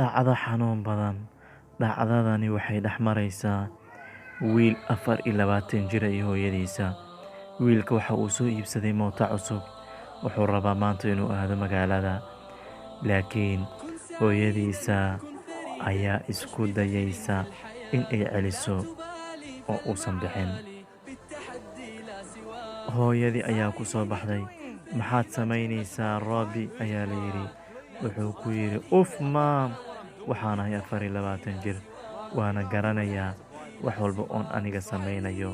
dhacdo xanuun badan. Dhacdadani waxay dhex maraysaa wiil 24 jir iyo hooyadiisa. Wiilka waxa uu soo iibsaday mooto cusub. Wuxuu rabaa maanta inuu aado magaalada. Laakiin hooyadiisa ayaa isku dayaysa in ay celiso oo uusan bixin. Hooyadii ayaa ku soo baxday. Maxaad samaynaysaa Robi? ayaa la yidhi. Wuxuu ku yidhi, uf maam, waxaan ahay 24 jir. Waana garanayaa wax walba oon aniga samaynayo.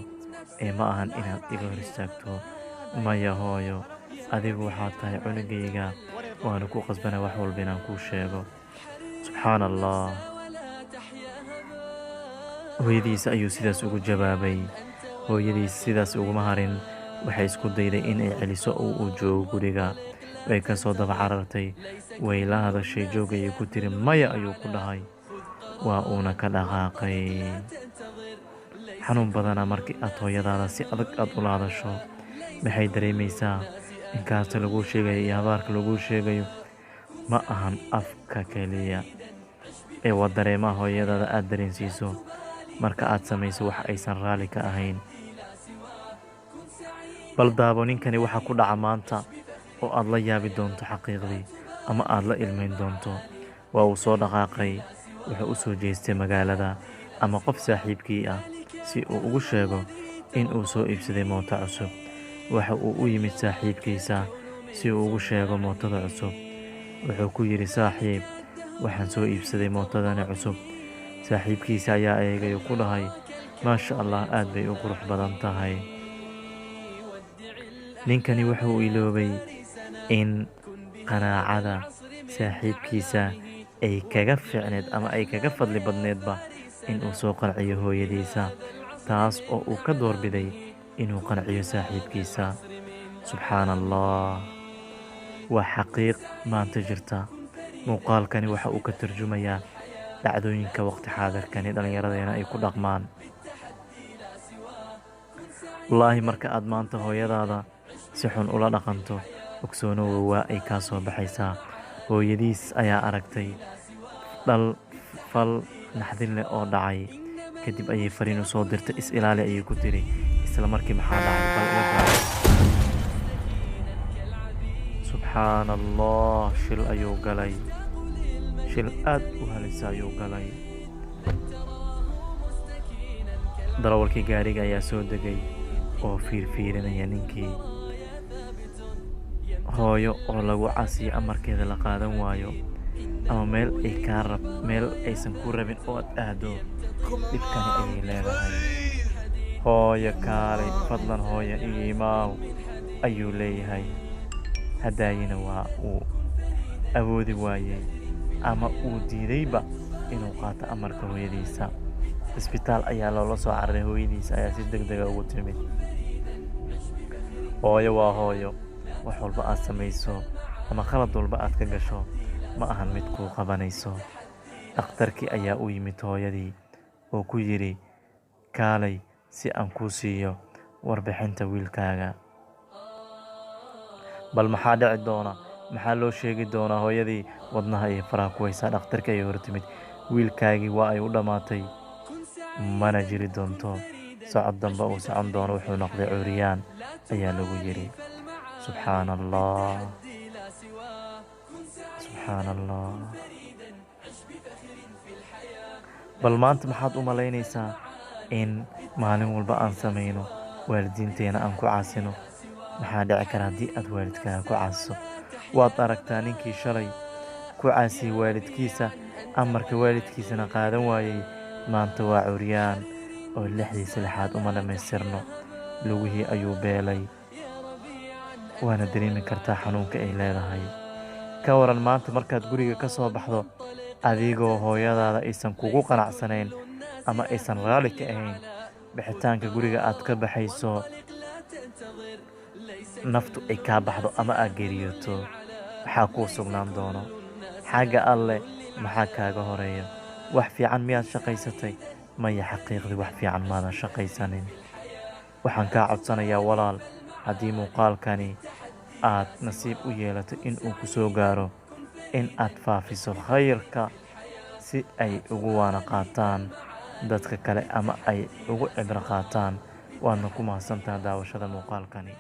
Ma ahan inaad iga hor istaagto. Maya hooyo, adigu waxaad tahay cunugayga. Waana ku qasbanaa wax walba inaan kuu sheego. Subxaan Allah. Hooyadiisa ayuu sidaas ugu jawaabay. Hooyadiisa sidaas uguma harin. Waxay isku dayday in ay celiso oo uu joogo guriga. Way ka soo daba carartay. Way la hadashay joogayay ku tiri maya ayuu ku dhahay. Waa uuna ka dhaqaaqay. Xanuun badana markii aad hooyadaada si adag aad ula hadasho. Maxay dareemaysaa? Inkaasta lagu sheegayo iyo habaarka lagu sheegayo ma ahan afka keliya. Waa dareemaha hooyadaada aad dareensiiso marka aad samayso wax aysan raali ka ahayn. Bal daabo ninkani waxa ku dhaca maanta oo aad la yaabi doonto xaqiiqdii ama aad la ilmeyn doonto. Waa uu soo dhaqaaqay. Wuxuu u soo jeestay magaalada ama qof saaxiibkii ah si uu ugu sheego in uu soo iibsaday mooto cusub. Waxa uu u yimid saaxiibkiisa si uu ugu sheego mootada cusub. Wuxuu ku yidhi, saaxiib, waxaan soo iibsaday mootadani cusub. Saaxiibkiisa ayaa eegay oo ku dhahay, maasha Allah, aad bay u qurux badan tahay. Ninkani wuxuu iloobay in qanaacada saaxiibkiisa ay kaga fiicneed ama ay kaga fadli badneedba in uu soo qanciyo hooyadiisa, taas oo uu ka doorbiday inuu qanciyo saaxiibkiisa. Subxaan Allah. Waa xaqiiq maanta jirta. Muuqaalkani waxa uu ka tarjumayaa dhacdooyinka waqti xaadirkani dhallinyaradeena ay ku dhaqmaan. Wallaahi marka aad maanta hooyadaada si xun ula dhaqanto, ogsoonow waa ay kaa soo baxaysaa. Hooyadiis ayaa aragtay fal naxdin leh oo dhacay. Kadib ayay fariin u soo dirtay, is ilaali ayay ku tiri. Isla markii maxaa dhacay? Bal ila daawada. Subxaan Allah. Shil ayuu galay. Shil aad u halisa ayuu galay. Darawalkii gaariga ayaa soo degay oo fiirinaya ninkii. Hooyo oo lagu casiyo amarkeeda la qaadan waayo ama meel aysan ku rabin oo aad aado, dhibkani ayay leedahay. Hooyo kaalay, fadlan hooyo iimaaw ayuu leeyahay. Hadaayina waa uu awoodi waayey ama uu diidayba inuu qaato amarka hooyadiisa. Isbitaal ayaa loola soo cararay. Hooyadiisa ayaa si degdeg ah ugu timid. Hooyo waa hooyo. Wax walba aad samayso ama khalad walba aad ka gasho ma ahan mid kuu qabanayso. Dhakhtarkii ayaa u yimid hooyadii oo ku yidhi, kaalay si aan kuu siiyo warbixinta wiilkaaga. Bal maxaa dhici doona? Maxaa loo sheegi doonaa? Hooyadii wadnaha iyo faraha ku haysaa. Dhakhtarkii ayay hor timid. Wiilkaagii waa ay u dhammaatay. Mana jiri doonto socod dambe uu socon doono. Wuxuu noqday curyaan ayaa lagu yidhi. Subxaan Allah. Subxaan Allah. Bal maanta maxaad u malaynaysaa in maalin walba aan samayno waalidiinteena aan ku caasino? Maxaa dhici kara haddii aad waalidkaaga ku caasiso? Waad aragtaa ninkii shalay ku caasiyey waalidkiisa, amarka waalidkiisana qaadan waayey. Maanta waa curyaan oo 6 uma dhammaystirno. Lugihii ayuu beelay. Waana dareemi kartaa xanuunka ay leedahay. Ka waran maanta markaad guriga ka soo baxdo adigoo hooyadaada aysan kugu qanacsanayn ama aysan raali ka ahayn. Bixitaanka guriga aad ka baxayso, naftu ay kaa baxdo ama aad geeriyooto, waxaa kuu sugnaan doono xagga Alle. Maxaa kaaga horeeya? Wax fiican miyaad shaqaysatay? Maya, xaqiiqdii wax fiican maadan shaqaysanin. Waxaan kaa codsanayaa walaal, haddii muuqaalkani aad nasiib u yeelato in uu ku soo gaaro, in aad faafiso khayrka si ay ugu waana qaataan dadka kale ama ay ugu cibro qaataan. Waadna ku mahadsantahay daawashada muuqaalkani.